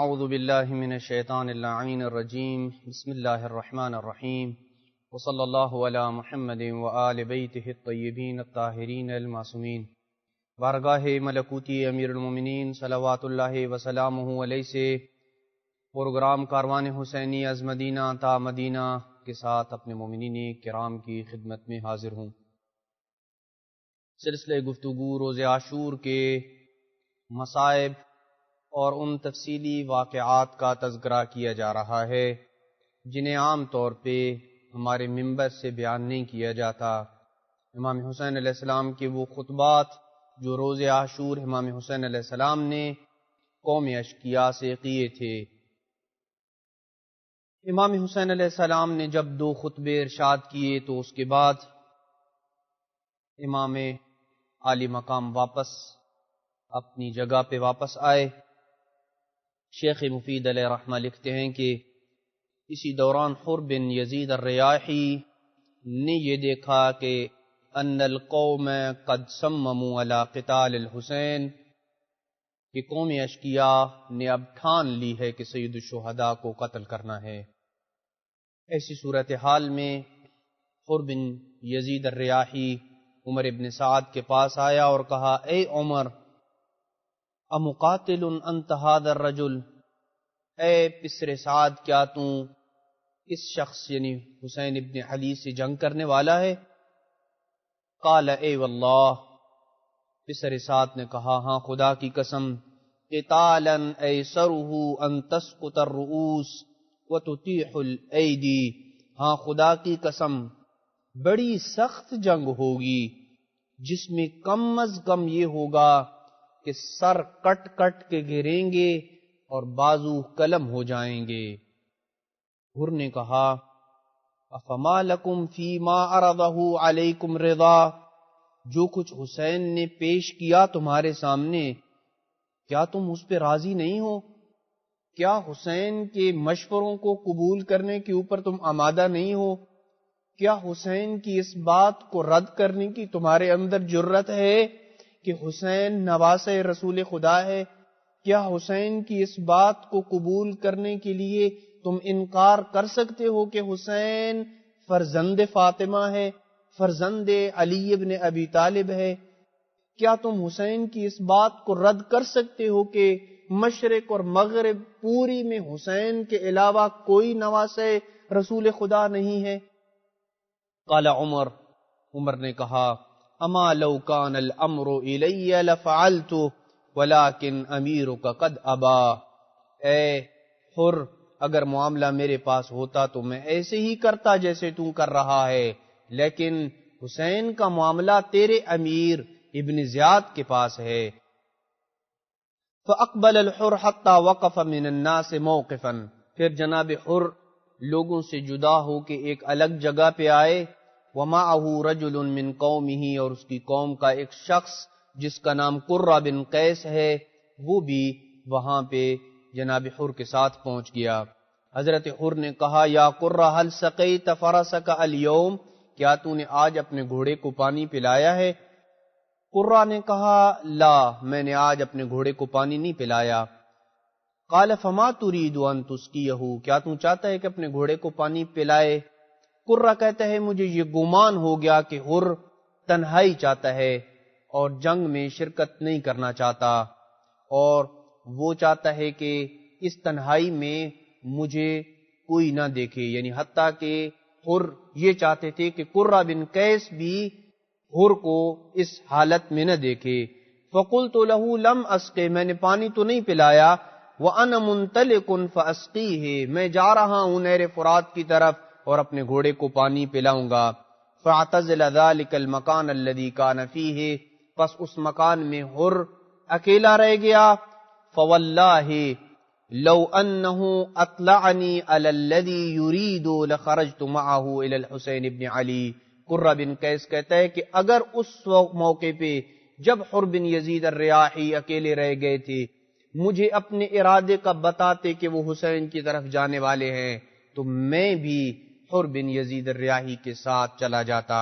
اعوذ باللہ من الشیطان اللعین الرجیم بسم اللہ الرحمن الرحیم وصلی اللہ علی محمد وآل بیتہ الطیبین الطاہرین المعصومین۔ بارگاہ ملکوتی امیر المومنین صلوات اللہ وسلامہ علیہ سے پروگرام کاروان حسینی از مدینہ تا مدینہ کے ساتھ اپنے مومنین کرام کی خدمت میں حاضر ہوں۔ سلسلہ گفتگو روز عاشور کے مصائب اور ان تفصیلی واقعات کا تذکرہ کیا جا رہا ہے جنہیں عام طور پہ ہمارے منبر سے بیان نہیں کیا جاتا۔ امام حسین علیہ السلام کے وہ خطبات جو روز عاشور امام حسین علیہ السلام نے قوم اشقیاء سے کیے تھے۔ امام حسین علیہ السلام نے جب 2 خطبے ارشاد کیے تو اس کے بعد امام عالی مقام واپس اپنی جگہ پہ واپس آئے۔ شیخ مفید علیہ رحمہ لکھتے ہیں کہ اسی دوران حر بن یزید الریاحی نے یہ دیکھا کہ ان القوم قد صمموا علی قتال الحسین، کہ قوم اشقیاء نے اب ٹھان لی ہے کہ سید الشہداء کو قتل کرنا ہے۔ ایسی صورتحال میں حر بن یزید الریاحی عمر ابن سعد کے پاس آیا اور کہا، اے عمر، امقاتل انت ھذا الرجل، اے پسر سعد، کیا تو اس شخص یعنی حسین ابن علی سے جنگ کرنے والا ہے؟ قال اے واللہ، پسر سعد نے کہا، ہاں خدا کی قسم، قتالا ایسرہ ان تسقط الرؤوس وتطیح الایدی، ہاں خدا کی قسم بڑی سخت جنگ ہوگی جس میں کم از کم یہ ہوگا کہ سر کٹ کٹ کے گریں گے اور بازو قلم ہو جائیں گے۔ حر نے کہا، افما لکم فیما عرضہ علیکم رضا، جو کچھ حسین نے پیش کیا تمہارے سامنے، کیا تم اس پہ راضی نہیں ہو؟ کیا حسین کے مشوروں کو قبول کرنے کے اوپر تم آمادہ نہیں ہو؟ کیا حسین کی اس بات کو رد کرنے کی تمہارے اندر جرت ہے کہ حسین نواسہ رسول خدا ہے؟ کیا حسین کی اس بات کو قبول کرنے کے لیے تم انکار کر سکتے ہو کہ حسین فرزند فاطمہ ہے، فرزند علی ابن ابی طالب ہے؟ کیا تم حسین کی اس بات کو رد کر سکتے ہو کہ مشرق اور مغرب پوری میں حسین کے علاوہ کوئی نواسہ رسول خدا نہیں ہے؟ قال عمر نے کہا، اما لو کان الامر الی لفعلت ولکن امیرک قد ابا، اے حر، اگر معاملہ میرے پاس ہوتا تو میں ایسے ہی کرتا جیسے تو کر رہا ہے، لیکن حسین کا معاملہ تیرے امیر ابن زیاد کے پاس ہے۔ فاقبل الحر حتی وقف من الناس موقفا، پھر جناب حر لوگوں سے جدا ہو کے ایک الگ جگہ پہ آئے۔ ومعہ رجل من قومہ، اور اس کی قوم کا ایک شخص جس کا نام قرہ بن قیس ہے وہ بھی وہاں پہ جناب حر کے ساتھ پہنچ گیا۔ حضرت حر نے کہا، یا قرہ هل سقیت فرسک اليوم، کیا تو نے آج اپنے گھوڑے کو پانی پلایا ہے؟ قرہ نے کہا، لا، میں نے آج اپنے گھوڑے کو پانی نہیں پلایا۔ قال فما تريد ان تسقيه، کیا تو چاہتا ہے کہ اپنے گھوڑے کو پانی پلائے؟ قرہ کہتا ہے، مجھے یہ گمان ہو گیا کہ حر تنہائی چاہتا ہے اور جنگ میں شرکت نہیں کرنا چاہتا، اور وہ چاہتا ہے کہ اس تنہائی میں مجھے کوئی نہ دیکھے، یعنی حتیٰ کہ حر یہ چاہتے تھے کہ قرہ بن قیس بھی حر کو اس حالت میں نہ دیکھے۔ فقلت له لم اسقه، میں نے پانی تو نہیں پلایا، وانا منطلق فاسقيه، میں جا رہا ہوں نہر فرات کی طرف اور اپنے گھوڑے کو پانی پلاؤں گا۔ فاعتزل ذلك المكان الذي كان فيه، پس اس مکان میں حر اکیلا رہ گیا۔ فواللہ لو انه اطلعنی علی الذي يريد لخرجت معه الى الحسین ابن علی، قرہ بن قیس کہتا ہے کہ اگر اس موقع پہ جب حر بن یزید الریاحی اکیلے رہ گئے تھے مجھے اپنے ارادے کا بتاتے کہ وہ حسین کی طرف جانے والے ہیں تو میں بھی حر بن یزید الریاحی کے ساتھ چلا جاتا۔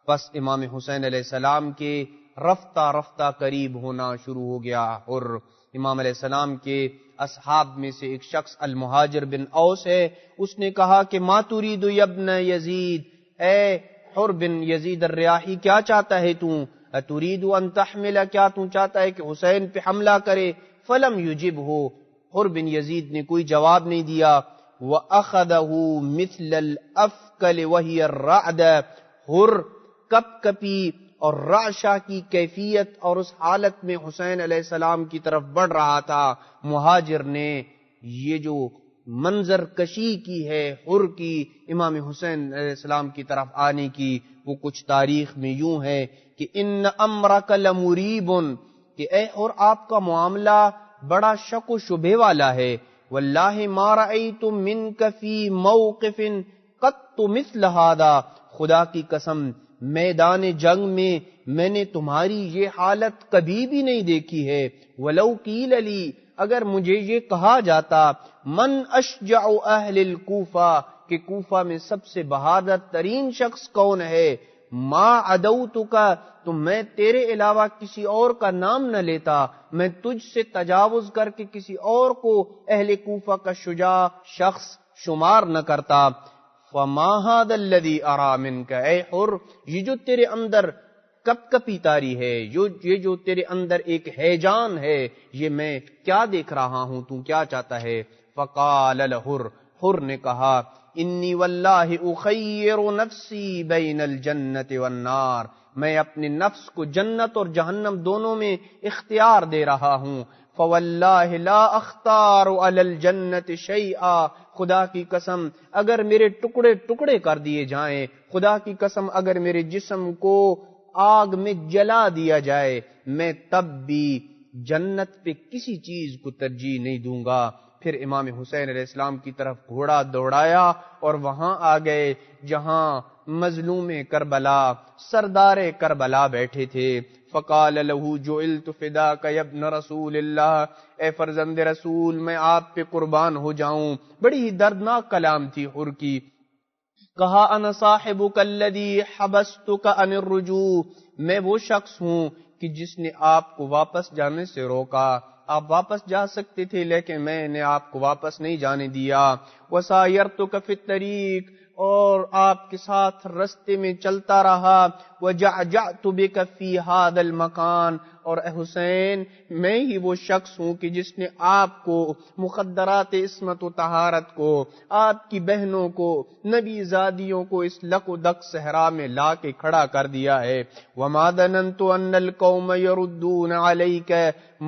پس امام حسین علیہ السلام کے رفتہ رفتہ قریب ہونا شروع ہو گیا حر، امام علیہ السلام کے اصحاب میں سے ایک شخص المہاجر بن اوس ہے، اس نے کہا کہ ما تريد یا ابن یزید، اے حر بن یزید الریاحی، کیا چاہتا ہے تو؟ تريد ان تحمل، کیا تو چاہتا ہے کہ حسین پہ حملہ کرے؟ فلم یجبہ، حر بن یزید نے کوئی جواب نہیں دیا۔ وَأَخَذَهُ مِثْلَ الْأَفْكَلِ وَهِيَ الرَّعْدَ، حر کپ کپی اور رعشہ کی کیفیت اور اس حالت میں حسین علیہ السلام کی طرف بڑھ رہا تھا۔ مہاجر نے یہ جو منظر کشی کی ہے حر کی امام حسین علیہ السلام کی طرف آنے کی، وہ کچھ تاریخ میں یوں ہے کہ ان امرک لمریب، کہ اے حر آپ کا معاملہ بڑا شک و شبہ والا ہے۔ واللہ ما رأیت منک فی موقف قط مثل ھذا، خدا کی قسم میدان جنگ میں نے تمہاری یہ حالت کبھی بھی نہیں دیکھی ہے۔ ولو قیل لی، اگر مجھے یہ کہا جاتا من اشجع اہل الکوفہ، کہ کوفہ میں سب سے بہادر ترین شخص کون ہے، ما عدوتک، تو میں تیرے علاوہ کسی اور کا نام نہ لیتا، میں تجھ سے تجاوز کر کے کسی اور کو اہل کوفہ کا شجاع شخص شمار نہ کرتا۔ فما هذا الذي ارى منك، اے حر یہ جو تیرے اندر کپ کپی تاری ہے، یہ جو تیرے اندر ایک ہیجان ہے، یہ میں کیا دیکھ رہا ہوں، تو کیا چاہتا ہے؟ فقال الحر، حر نے کہا انی واللہ اخیر نفسی بین الجنت والنار، میں اپنے نفس کو جنت اور جہنم دونوں میں اختیار دے رہا ہوں۔ فواللہ لا اختار علی الجنت شیئا، خدا کی قسم اگر میرے ٹکڑے ٹکڑے کر دیے جائیں، خدا کی قسم اگر میرے جسم کو آگ میں جلا دیا جائے، میں تب بھی جنت پہ کسی چیز کو ترجیح نہیں دوں گا۔ پھر امام حسین علیہ السلام کی طرف گھوڑا دوڑایا اور وہاں آ گئے جہاں مظلوم کربلا سردار کربلا بیٹھے تھے۔ فقال له جعلت فداك يا ابن رسول اللہ، اے فرزند رسول میں آپ پہ قربان ہو جاؤں۔ بڑی ہی دردناک کلام تھی حر کی۔ کہا انا صاحبک الذی حبستک عن الرجوع، میں وہ شخص ہوں کہ جس نے آپ کو واپس جانے سے روکا، آپ واپس جا سکتے تھے لیکن میں نے آپ کو واپس نہیں جانے دیا۔ وسایرتک فی الطریق، اور آپ کے ساتھ رستے میں چلتا رہا۔ وجعجعت بک فی ھذا المکان، اور اے حسین میں ہی وہ شخص ہوں کہ جس نے آپ کو مخدرات عصمت و طہارت کو، آپ کی بہنوں کو، نبی زادیوں کو اس لق و دق صحرا میں لا کے کھڑا کر دیا ہے۔ وما ظننت ان القوم يردون علیک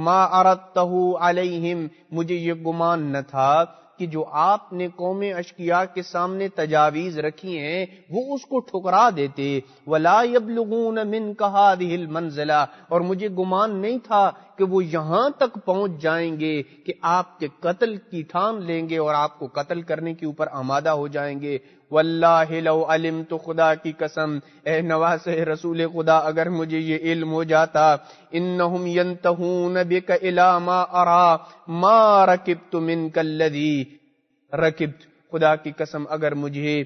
ما اردتہ علیہم، مجھے یہ گمان نہ تھا کہ جو آپ نے قوم اشقیاء کے سامنے تجاویز رکھی ہیں وہ اس کو ٹھکرا دیتے۔ ولا یبلغون منک ھذہ المنزلہ، اور مجھے گمان نہیں تھا کہ وہ یہاں تک پہنچ جائیں گے کہ آپ کے قتل کی ٹھان لیں گے اور آپ کو قتل کرنے کے اوپر آمادہ ہو جائیں گے۔ واللہ لو علمت، خدا کی قسم اے نواسہ رسول خدا اگر مجھے یہ علم ہو جاتا، انہم ینتہون بک الی ما ارا ما رکبت منک الذی رکبت، خدا کی قسم اگر مجھے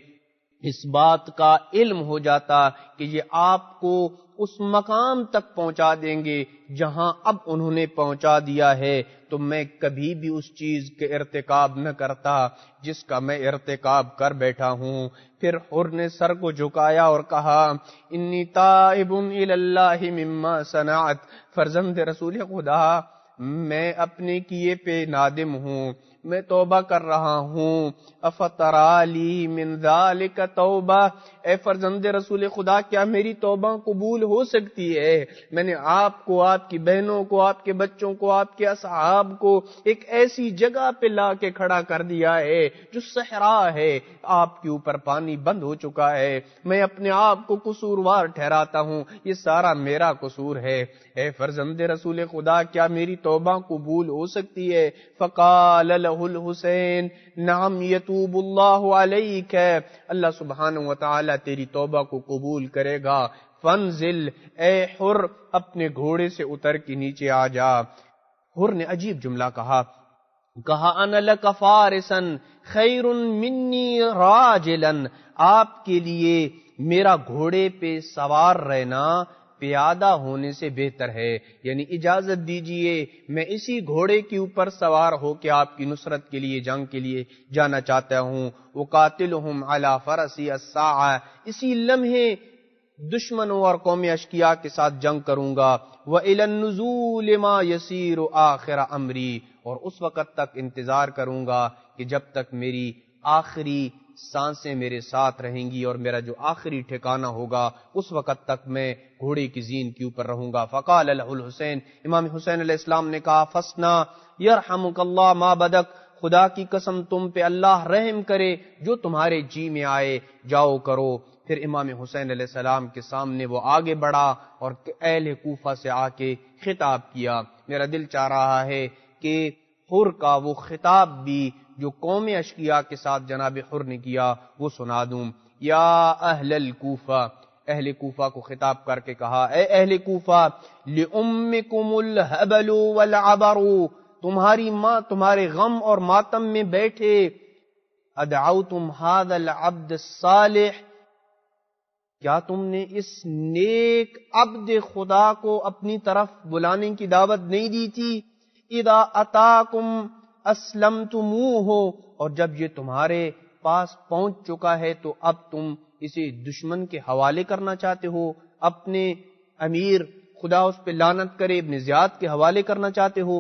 اس بات کا علم ہو جاتا کہ یہ آپ کو اس مقام تک پہنچا دیں گے جہاں اب انہوں نے پہنچا دیا ہے، تو میں کبھی بھی اس چیز کے ارتکاب نہ کرتا جس کا میں ارتکاب کر بیٹھا ہوں۔ پھر حر نے سر کو جھکایا اور کہا انی تائب الی اللہ مما صنعت، فرزند رسول خدا میں اپنے کیے پہ نادم ہوں، میں توبہ کر رہا ہوں۔ افترالی من ذالک توبہ، اے فرزند رسول خدا کیا میری توبہ قبول ہو سکتی ہے؟ میں نے آپ کو، آپ کی بہنوں کو، آپ کے بچوں کو، آپ کے اصحاب کو ایک ایسی جگہ پہ لا کے کھڑا کر دیا ہے جو صحرا ہے، آپ کے اوپر پانی بند ہو چکا ہے، میں اپنے آپ کو قصوروار ٹھہراتا ہوں، یہ سارا میرا قصور ہے۔ اے فرزند رسول خدا کیا میری توبہ قبول ہو سکتی ہے؟ فقال لہ الحسین نعم یتوب اللہ علیک، اللہ سبحانہ وتعالی تیری توبہ کو قبول کرے گا۔ فانزل، اے حر اپنے گھوڑے سے اتر کے نیچے آ جا۔ حر نے عجیب جملہ کہا انا لک فارسا خیر منی راجلا، آپ کے لیے میرا گھوڑے پہ سوار رہنا پیادہ ہونے سے بہتر ہے، یعنی اجازت دیجئے میں اسی گھوڑے کے اوپر سوار ہو کے آپ کی نصرت کے لیے، جنگ کے لیے جانا چاہتا ہوں۔ وقاتلہم علی فرسی الساعہ، اسی لمحے دشمنوں اور قوم اشقیاء کے ساتھ جنگ کروں گا۔ وَإِلَى النُّزُولِ مَا يَسِيرُ آخِرَ امری، اور اس وقت تک انتظار کروں گا کہ جب تک میری آخری سانسیں میرے ساتھ رہیں گی اور میرا جو آخری ٹھکانہ ہوگا اس وقت تک میں گھوڑے کی زین کے اوپر رہوں گا۔ فقال له الحسین، امام حسین علیہ السلام نے کہا فسنا یرحمک اللہ ما بدک، خدا کی قسم تم پہ اللہ رحم کرے جو تمہارے جی میں آئے، جاؤ کرو۔ پھر امام حسین علیہ السلام کے سامنے وہ آگے بڑھا اور اہل کوفہ سے آ کے خطاب کیا۔ میرا دل چاہ رہا ہے کہ حر کا وہ خطاب بھی جو قوم اشقیاء کے ساتھ جناب حر نے کیا وہ سنا دوں۔ یا اہل الکوفہ، اہل کوفہ کو خطاب کر کے کہا، اے اہل کوفہ، لِأُمِّكُمُ الْحَبَلُ وَالْعَبَرُ، تمہاری ماں تمہارے غم اور ماتم میں بیٹھے، ادعوتم هذا العبد الصالح، کیا تم نے اس نیک عبد خدا کو اپنی طرف بلانے کی دعوت نہیں دی تھی؟ اذا اتاکم اسلمتموہ، اور جب یہ تمہارے پاس پہنچ چکا ہے تو اب تم اسے دشمن کے حوالے کرنا چاہتے ہو، اپنے امیر خدا اس پہ لعنت کرے ابن زیاد کے حوالے کرنا چاہتے ہو۔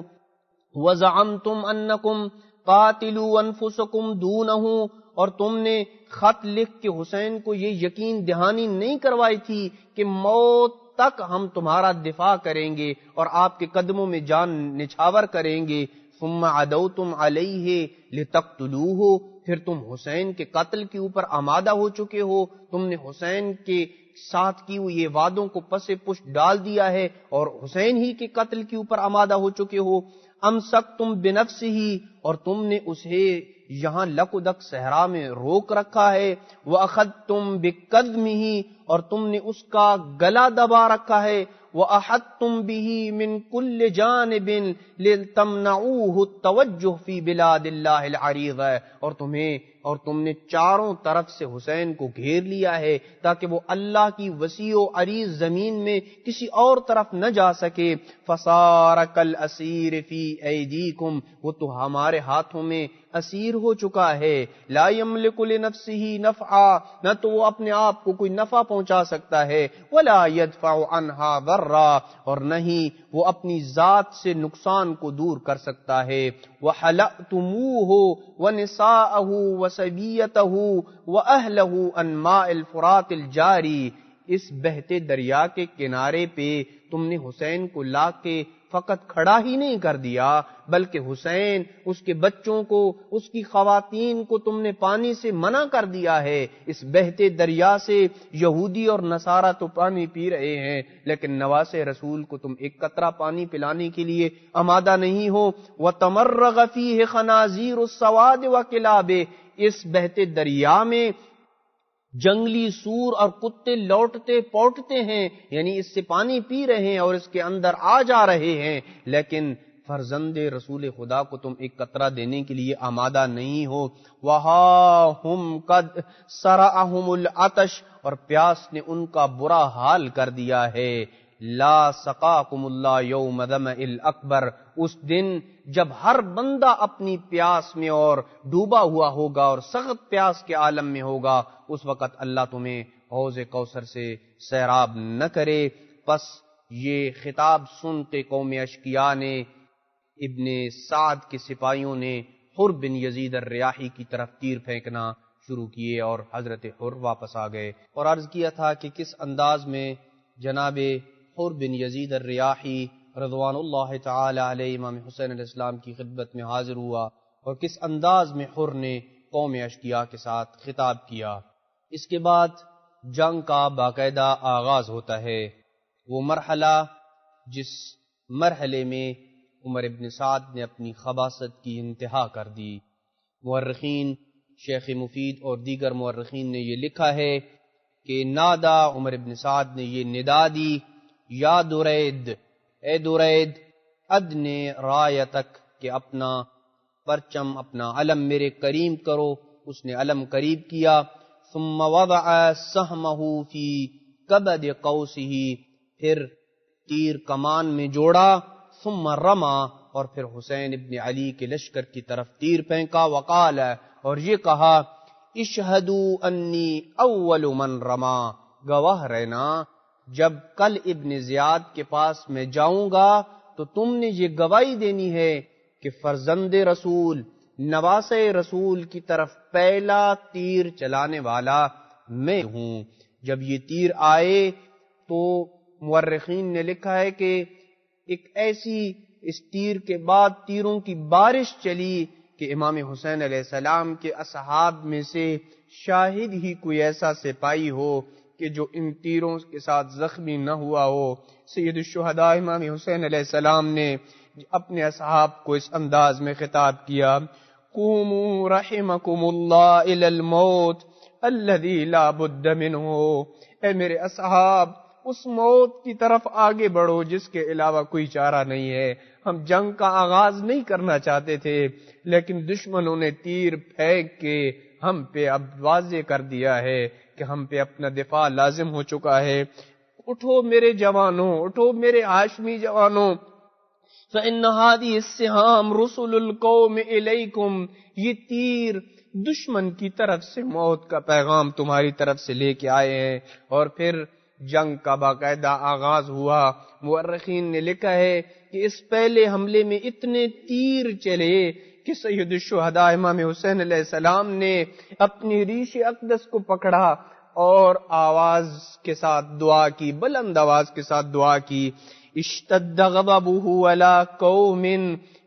وزعمتم انکم قاتلوا انفسکم دونہ، اور تم نے خط لکھ کے حسین کو یہ یقین دہانی نہیں کروائی تھی کہ موت تک ہم تمہارا دفاع کریں گے اور آپ کے قدموں میں جان نچھاور کریں گے۔ ثم عدوتم علیہ لتقتلوہ، پھر تم حسین کے قتل کے اوپر آمادہ ہو چکے ہو، تم نے حسین کے ساتھ کی ہوئی یہ وعدوں کو پس پش ڈال دیا ہے اور حسین ہی کے قتل کے اوپر آمادہ ہو چکے ہو۔ امسکتم بنفسہ، اور تم نے اسے یہاں لقدق صحرا میں روک رکھا ہے۔ وَأَخَذْتُمْ بِقَدْمِهِ، اور تم نے اس کا گلا دبا رکھا ہے۔ وَأَحَطْتُمْ بِهِ مِنْ كُلِّ جَانِبٍ لِتَمْنَعُوهُ التَّوَجُّهُ فِي بِلَادِ اللَّهِ الْعَرِيضَةِ، اور تم نے چاروں طرف سے حسین کو گھیر لیا ہے تاکہ وہ اللہ کی وسیع و عریض زمین میں کسی اور طرف نہ جا سکے۔ فَصَارَ كَالْأَسِيرِ فِي أَيْدِيكُمْ، وہ تو ہمارے ہاتھوں میں اسیر ہو چکا ہے۔ لا يملك لنفسه نفعا، نہ تو وہ اپنے آپ کو کوئی نفع پہنچا سکتا ہے، ولا يدفع عنها ضرا، اور نہ ہی وہ اپنی ذات سے نقصان کو دور کر سکتا ہے۔ وحلأتموه ونساءه وسبيته واهله عن ماء الفرات الجاری، اس بہتے دریا کے کنارے پہ تم نے حسین کو لا کے فقط کھڑا ہی نہیں کر دیا بلکہ حسین، اس کے بچوں کو، اس کی خواتین کو تم نے پانی سے منع کر دیا ہے۔ اس بہتے دریا سے یہودی اور نصارہ تو پانی پی رہے ہیں لیکن نواسے رسول کو تم ایک قطرہ پانی پلانے کے لیے آمادہ نہیں ہو۔ وَتَمَرَّغَ فِيهِ خَنَازِيرُ السَّوَادِ وَكِلَابِ، اس بہتے دریا میں جنگلی سور اور کتے لوٹتے پوٹتے ہیں، یعنی اس سے پانی پی رہے ہیں اور اس کے اندر آ جا رہے ہیں، لیکن فرزند رسول خدا کو تم ایک قطرہ دینے کے لیے آمادہ نہیں ہو۔ وَهَا هُمْ قَدْ سَرَعَهُمُ الْعَطَشُ، اور پیاس نے ان کا برا حال کر دیا ہے۔ لا سقاکم اللہ یوم ظمأ الاکبر، اس دن جب ہر بندہ اپنی پیاس میں اور ڈوبا ہوا ہوگا اور سخت پیاس کے عالم میں ہوگا، اس وقت اللہ تمہیں حوض کوثر سے سیراب نہ کرے۔ پس یہ خطاب سن کے قوم اشقیاء نے، ابن سعد کے سپاہیوں نے حر بن یزید الریاحی کی طرف تیر پھینکنا شروع کیے اور حضرت حر واپس آ گئے، اور عرض کیا تھا کہ کس انداز میں جناب حر بن یزید الریاحی رضوان اللہ تعالی علیہ امام حسین علیہ السلام کی خدمت میں حاضر ہوا اور کس انداز میں حر نے قوم اشقیاء کے ساتھ خطاب کیا۔ اس کے بعد جنگ کا باقاعدہ آغاز ہوتا ہے، وہ مرحلہ جس مرحلے میں عمر ابن سعد نے اپنی خباثت کی انتہا کر دی۔ مورخین شیخ مفید اور دیگر مورخین نے یہ لکھا ہے کہ نادا عمر ابن سعد نے یہ ندا دی، یا درید، اے درید، ادنے رایتک، کہ اپنا پرچم، اپنا علم میرے قریب کرو۔ اس نے علم قریب کیا۔ ثم وضع سہمہ فی کبد قوسہ، پھر تیر کمان میں جوڑا، ثم رما، اور پھر حسین ابن علی کے لشکر کی طرف تیر پھینکا، وقال، اور یہ کہا، اشہدوا انی اول من رما، گواہ رہنا جب کل ابن زیاد کے پاس میں جاؤں گا تو تم نے یہ گواہی دینی ہے کہ فرزند رسول، نواسے رسول کی طرف پہلا تیر چلانے والا میں ہوں۔ جب یہ تیر آئے تو مورخین نے لکھا ہے کہ ایک ایسی اس تیر کے بعد تیروں کی بارش چلی کہ امام حسین علیہ السلام کے اصحاب میں سے شاہد ہی کوئی ایسا سپاہی ہو کہ جو ان تیروں کے ساتھ زخمی نہ ہوا ہو۔ سید الشہداء امام حسین علیہ السلام نے اپنے اصحاب کو اس انداز میں خطاب کیا، قوموا رحمکم اللہ الی الموت الذی لا بد منہ، اے میرے اصحاب اس موت کی طرف آگے بڑھو جس کے علاوہ کوئی چارہ نہیں ہے۔ ہم جنگ کا آغاز نہیں کرنا چاہتے تھے، لیکن دشمنوں نے تیر پھینک کے ہم پہ اب واضح کر دیا ہے کہ ہم پہ اپنا دفاع لازم ہو چکا ہے۔ اٹھو میرے جوانوں، اٹھو میرے ہاشمی جوانوں، فإن هذه السهام رسل القوم إليكم، یہ تیر دشمن کی طرف سے موت کا پیغام تمہاری طرف سے لے کے آئے ہیں۔ اور پھر جنگ کا باقاعدہ آغاز ہوا۔ مورخین نے لکھا ہے کہ اس پہلے حملے میں اتنے تیر چلے کہ سید الشہداء امام حسین علیہ السلام نے اپنی ریش اقدس کو پکڑا اور آواز کے ساتھ دعا کی، بلند آواز کے ساتھ دعا کی، اشتد غضبہ علی قوم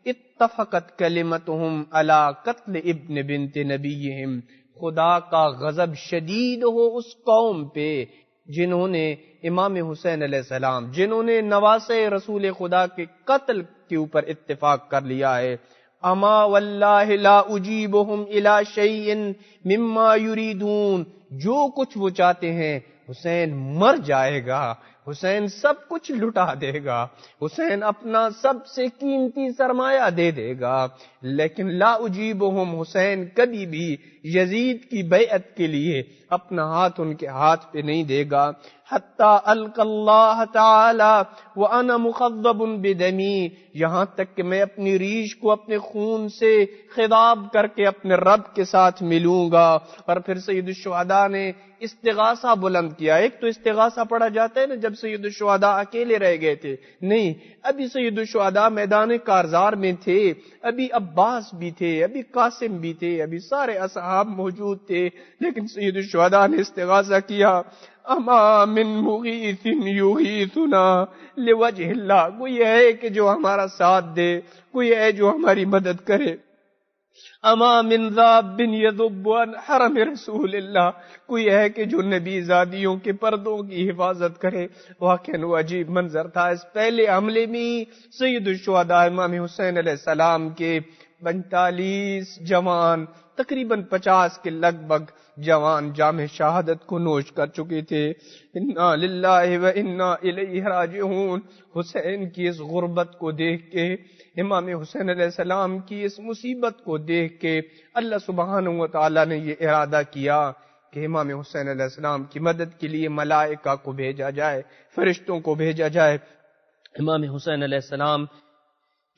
اتفقت کلمتہم علی قتل ابن بنت نبیہم، خدا کا غضب شدید ہو اس قوم پہ جنہوں نے امام حسین علیہ السلام، جنہوں نے نواسے رسول خدا کے قتل کے اوپر اتفاق کر لیا ہے۔ اما واللہ لا اجیبہم الی شیء مما یریدون، جو کچھ وہ چاہتے ہیں حسین مر جائے گا، حسین سب کچھ لٹا دے گا، حسین اپنا سب سے قیمتی سرمایہ دے دے گا، لیکن لا اجیبہم، حسین کبھی بھی یزید کی بیعت کے لیے اپنا ہاتھ ان کے ہاتھ پہ نہیں دے گا۔ حتی القی اللہ تعالی وانا مخضب بدمی، یہاں تک کہ میں اپنی ریش کو اپنے خون سے خضاب کر کے اپنے رب کے ساتھ ملوں گا۔ اور پھر سید الشہداء نے استغاثہ بلند کیا۔ ایک تو استغاثہ پڑھا جاتا ہے نا جب سید الشہداء اکیلے رہ گئے تھے، نہیں، ابھی سید الشہداء میدان کارزار میں تھے، ابھی عباس بھی تھے، ابھی قاسم بھی تھے، ابھی سارے اصحاب موجود تھے، لیکن سید الشہداء نے استغاثہ کیا، اما من مغیث یغیثنا لوجہ اللہ، کوئی ہے کہ جو ہمارا ساتھ دے، کوئی ہے جو ہماری مدد کرے، اما من ذاب یذب عن حرم رسول اللہ، کوئی ہے کہ جو نبی زادیوں کے پردوں کی حفاظت کرے۔ واقعاً وہ عجیب منظر تھا۔ اس پہلے حملے میں سید الشہداء امام حسین علیہ السلام کے 45 جوان، تقریباً 50 کے لگ بھگ جوان جام شہادت کو نوش کر چکے تھے۔ انا للہ و انا الیہ راجعون، حسین کی اس غربت کو دیکھ کے، امام حسین علیہ السلام کی اس مصیبت کو دیکھ کے اللہ سبحانہ و تعالی نے یہ ارادہ کیا کہ امام حسین علیہ السلام کی مدد کے لیے ملائکہ کو بھیجا جائے، فرشتوں کو بھیجا جائے۔ امام حسین علیہ السلام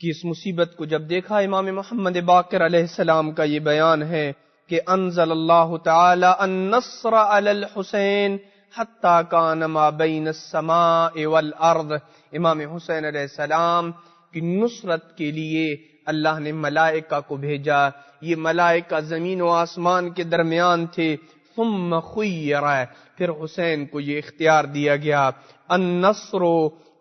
کی اس مصیبت کو جب دیکھا، امام محمد باقر علیہ السلام کا یہ بیان ہے کہ انزل اللہ تعالی النصر علی الحسین حتی کان ما بین السماء والارض، امام حسین علیہ السلام کی نصرت کے لیے اللہ نے ملائکہ کو بھیجا، یہ ملائکہ زمین و آسمان کے درمیان تھے۔ ثم خیر، پھر حسین کو یہ اختیار دیا گیا، النصر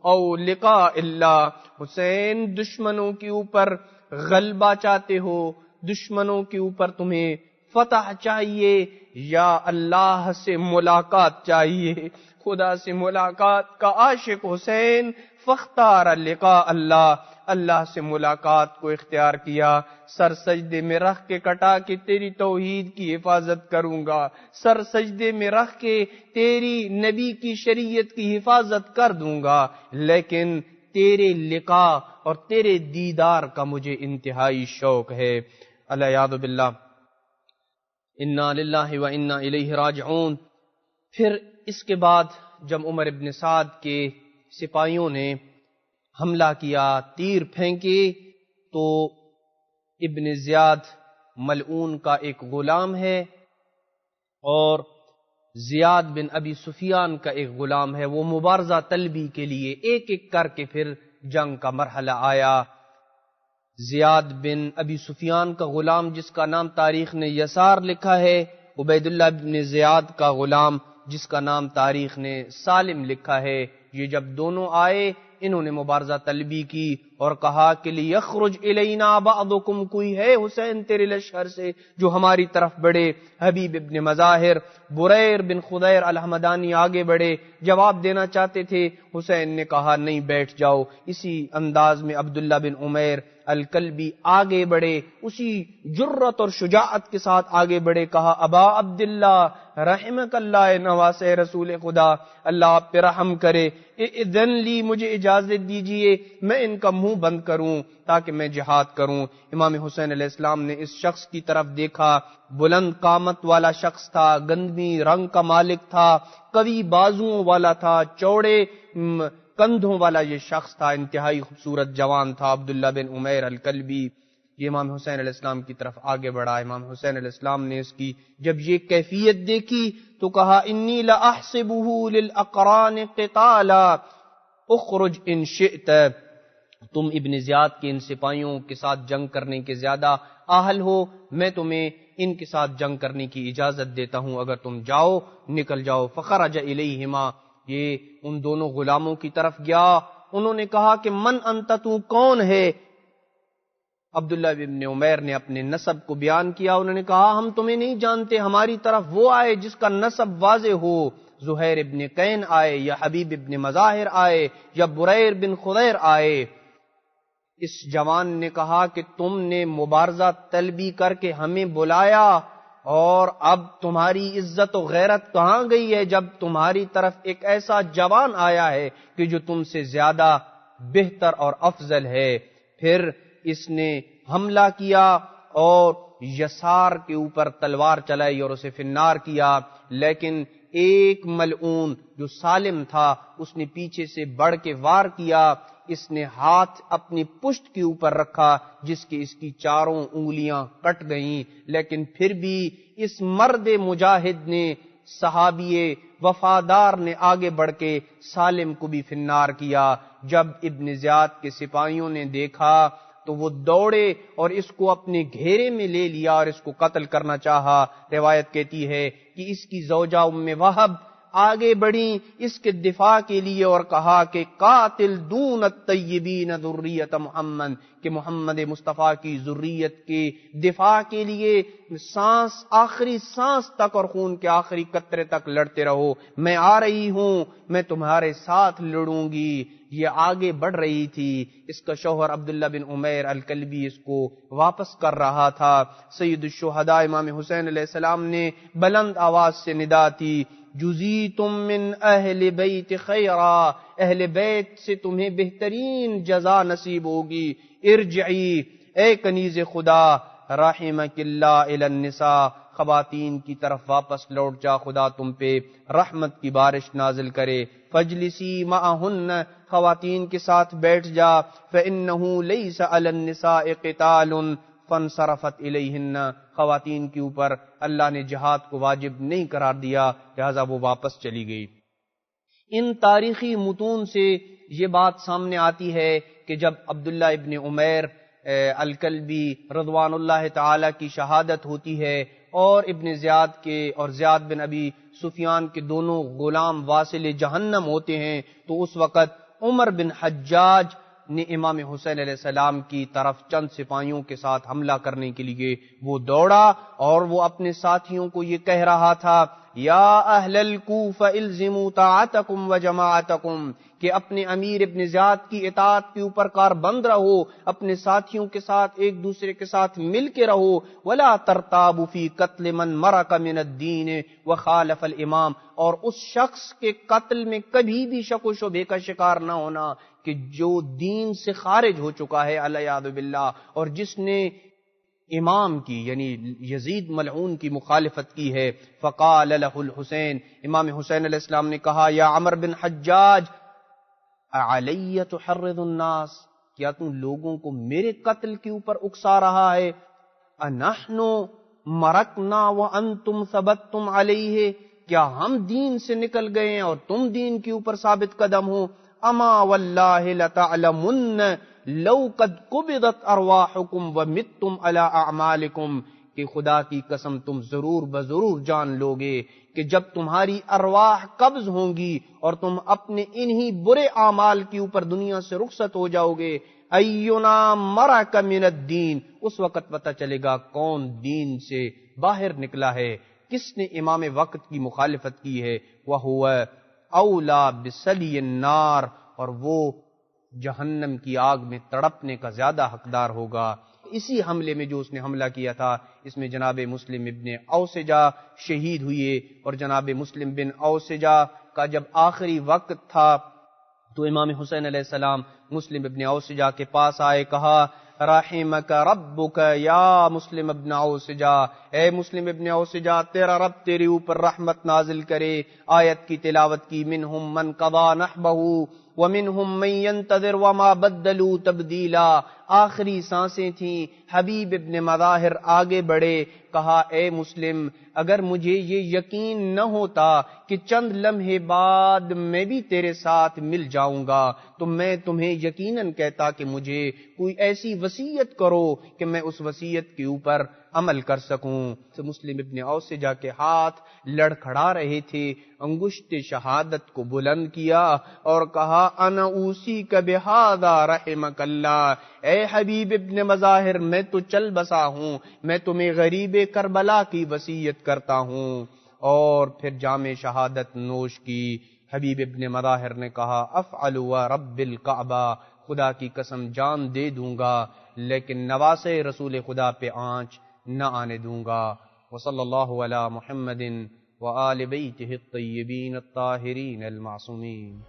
او لقاء اللہ، حسین دشمنوں کے اوپر غلبہ چاہتے ہو، دشمنوں کے اوپر تمہیں فتح چاہیے یا اللہ سے ملاقات چاہیے؟ خدا سے ملاقات کا عاشق حسین فاختار لقاء اللہ، اللہ سے ملاقات کو اختیار کیا۔ سر سجدے میں رکھ کے کٹا کہ تیری توحید کی حفاظت کروں گا، سر سجدے میں رکھ کے تیری نبی کی شریعت کی حفاظت کر دوں گا، لیکن تیرے لقاء اور تیرے دیدار کا مجھے انتہائی شوق ہے۔ الیاذ باللہ، انا للہ و انا الیہ راجعون۔ پھر اس کے بعد جب عمر ابن سعد کے سپاہیوں نے حملہ کیا، تیر پھینکے، تو ابن زیاد ملعون کا ایک غلام ہے اور زیاد بن ابی سفیان کا ایک غلام ہے، وہ مبارزہ طلبی کے لیے ایک ایک کر کے پھر جنگ کا مرحلہ آیا۔ زیاد بن ابی سفیان کا غلام جس کا نام تاریخ نے یسار لکھا ہے، عبید اللہ بن زیاد کا غلام جس کا نام تاریخ نے سالم لکھا ہے، یہ جب دونوں آئے انہوں نے مبارزہ طلبی کی اور کہا کہ لیخرج الینا بعضکم، کوئی ہے حسین تیرے لشکر سے جو ہماری طرف بڑھے۔ حبیب ابن مظاہر، بریر بن خدیر الحمدانی آگے بڑھے، جواب دینا چاہتے تھے، حسین نے کہا نہیں بیٹھ جاؤ۔ اسی انداز میں عبداللہ بن عمیر الکلبی آگے بڑھے، اسی جرت اور شجاعت کے ساتھ آگے بڑھے، کہا ابا عبداللہ رحمک اللہ، نواسے رسول خدا اللہ آپ پہ رحم کرے، اذن لی، مجھے اجازت دیجئے میں ان کا منہ بند کروں تاکہ میں جہاد کروں۔ امام حسین علیہ السلام نے اس شخص کی طرف دیکھا، بلند قامت والا شخص تھا، گندمی رنگ کا مالک تھا، قوی بازوؤں والا تھا، چوڑے کندھوں والا یہ شخص تھا، انتہائی خوبصورت جوان تھا عبداللہ بن عمیر الکلبی۔ یہ امام حسین علیہ السلام کی طرف آگے بڑھا۔ امام حسین علیہ السلام نے اس کی جب یہ کیفیت دیکھی تو کہا انی لأحسبہ للأقران قتالا اخرج ان شئت، تم ابن زیاد کے ان سپاہیوں کے ساتھ جنگ کرنے کے زیادہ اہل ہو، میں تمہیں ان کے ساتھ جنگ کرنے کی اجازت دیتا ہوں، اگر تم جاؤ نکل جاؤ۔ فخرج الیہما، یہ ان دونوں غلاموں کی طرف گیا، انہوں نے کہا کہ من انت، تو کون ہے؟ عبداللہ بن عمیر نے اپنے نسب کو بیان کیا، انہوں نے کہا ہم تمہیں نہیں جانتے، ہماری طرف وہ آئے جس کا نسب واضح ہو، زہیر ابن قین آئے یا حبیب ابن مظاہر آئے یا بریر بن خدیر آئے۔ اس جوان نے کہا کہ تم نے مبارزہ طلبی کر کے ہمیں بلایا اور اب تمہاری عزت و غیرت کہاں گئی ہے جب تمہاری طرف ایک ایسا جوان آیا ہے کہ جو تم سے زیادہ بہتر اور افضل ہے۔ پھر اس نے حملہ کیا اور یسار کے اوپر تلوار چلائی اور اسے فنار کیا، لیکن ایک ملعون جو سالم تھا اس نے پیچھے سے بڑھ کے وار کیا، اس نے ہاتھ اپنی پشت کے اوپر رکھا جس کی اس کی چاروں انگلیاں کٹ گئیں، لیکن پھر بھی اس مرد مجاہد نے، صحابی وفادار نے آگے بڑھ کے سالم کو بھی فنار کیا۔ جب ابن زیاد کے سپاہیوں نے دیکھا تو وہ دوڑے اور اس کو اپنے گھیرے میں لے لیا اور اس کو قتل کرنا چاہا۔ روایت کہتی ہے کہ اس کی زوجہ ام وہب آگے بڑھی اس کے دفاع کے لیے اور کہا کہ قاتل دون الطیبین ذریت محمد، کہ محمد مصطفیٰ کی ذریت کے دفاع کے لیے سانس آخری سانس تک اور خون کے آخری قطرے تک لڑتے رہو، میں آ رہی ہوں، میں تمہارے ساتھ لڑوں گی۔ یہ آگے بڑھ رہی تھی، اس کا شوہر عبداللہ بن عمیر الکلبی اس کو واپس کر رہا تھا۔ سید الشہداء امام حسین علیہ السلام نے بلند آواز سے ندا دی، جزیتم من اہل بیت خیرا، اہل بیت سے تمہیں بہترین جزا نصیب ہوگی، ارجعی اے کنیز خدا، رحمک اللہ الی النساء، خواتین کی طرف واپس لوٹ جا، خدا تم پہ رحمت کی بارش نازل کرے، فجلسی معہن، خواتین کے ساتھ بیٹھ جا، فإنہ لیس علی النساء قتال، فانصرفت الیہن، خواتین کے اوپر اللہ نے جہاد کو واجب نہیں قرار دیا، لہذا وہ واپس چلی گئی۔ ان تاریخی متون سے یہ بات سامنے آتی ہے کہ جب عبداللہ ابن عمیر الکلبی رضوان اللہ تعالی کی شہادت ہوتی ہے اور ابن زیاد کے اور زیاد بن ابی سفیان کے دونوں غلام واصل جہنم ہوتے ہیں، تو اس وقت عمر بن حجاج نے امام حسین علیہ السلام کی طرف چند سپاہیوں کے ساتھ حملہ کرنے کے لیے وہ دوڑا اور وہ اپنے ساتھیوں کو یہ کہہ رہا تھا، یا اہل الکوفہ الزموا طاعتکم و جماعتکم، کہ اپنے امیر ابن زیاد کی اطاعت کے اوپر کاربند رہو، اپنے ساتھیوں کے ساتھ ایک دوسرے کے ساتھ مل کے رہو، ولا ترتابوا فی قتل من مرک من الدین وخالف الامام، اور اس شخص کے قتل میں کبھی بھی شک و شبہ کا شکار نہ ہونا کہ جو دین سے خارج ہو چکا ہے العیاذ باللہ، اور جس نے امام کی یعنی یزید ملعون کی مخالفت کی ہے۔ فقال له الحسین، امام حسین علیہ السلام نے کہا، یا عمر بن حجاج، اعلی تحرض الناس، کیا تم لوگوں کو میرے قتل کے اوپر اکسا رہا ہے؟ انحن مرکنا وانتم ثبتتم علیہ، کیا ہم دین سے نکل گئے ہیں اور تم دین کے اوپر ثابت قدم ہو؟ اما واللہ لتعلمن لو قد قبضت ارواحکم ومتم علی اعمالکم، کہ خدا کی قسم تم ضرور بضرور جان لوگے کہ جب تمہاری ارواح قبض ہوں گی اور تم اپنے انہی برے اعمال کے اوپر دنیا سے رخصت ہو جاؤ گے، اینا مرک من الدین، اس وقت پتہ چلے گا کون دین سے باہر نکلا ہے، کس نے امام وقت کی مخالفت کی ہے۔ وہو اولا بسلی النار، اور وہ جہنم کی آگ میں تڑپنے کا زیادہ حقدار ہوگا۔ اسی حملے میں جو اس نے حملہ کیا تھا، اس میں جناب مسلم ابن اوسجا شہید ہوئے، اور جناب مسلم بن اوسجا کا جب آخری وقت تھا تو امام حسین علیہ السلام مسلم ابن اوسجا کے پاس آئے، کہا رحمک ربک یا مسلم ابن اوسجا، اے مسلم ابن اوسجا تیرا رب تیرے اوپر رحمت نازل کرے۔ آیت کی تلاوت کی، منہم من قضا نحبہ ومنہم من ينتظر وما بدلوا تبدیلا، آخری سانسیں تھیں، حبیب ابن مظاہر آگے بڑھے، کہا اے مسلم اگر مجھے یہ یقین نہ ہوتا کہ چند لمحے بعد میں بھی تیرے ساتھ مل جاؤں گا تو میں تمہیں یقیناً کہتا کہ مجھے کوئی ایسی وصیت کرو کہ میں اس وصیت کے اوپر عمل کر سکوں۔ تو مسلم ابن اوسجا کے ہاتھ لڑکھڑا رہے تھے، انگشت شہادت کو بلند کیا اور کہا انا اوصیک بہذا رحمک اللہ، اے حبیب ابن مظاہر میں تو چل بسا ہوں، میں تمہیں غریب کربلا کی وصیت کرتا ہوں۔ اور پھر جام شہادت نوش کی۔ حبیب ابن مظاہر نے کہا افعل ورب الکعبہ، خدا کی قسم جان دے دوں گا لیکن نواسے رسول خدا پہ آنچ نہ آنے دوں گا۔ وصلی اللہ علی محمد وآل بیتہ الطیبین الطاہرین المعصومین۔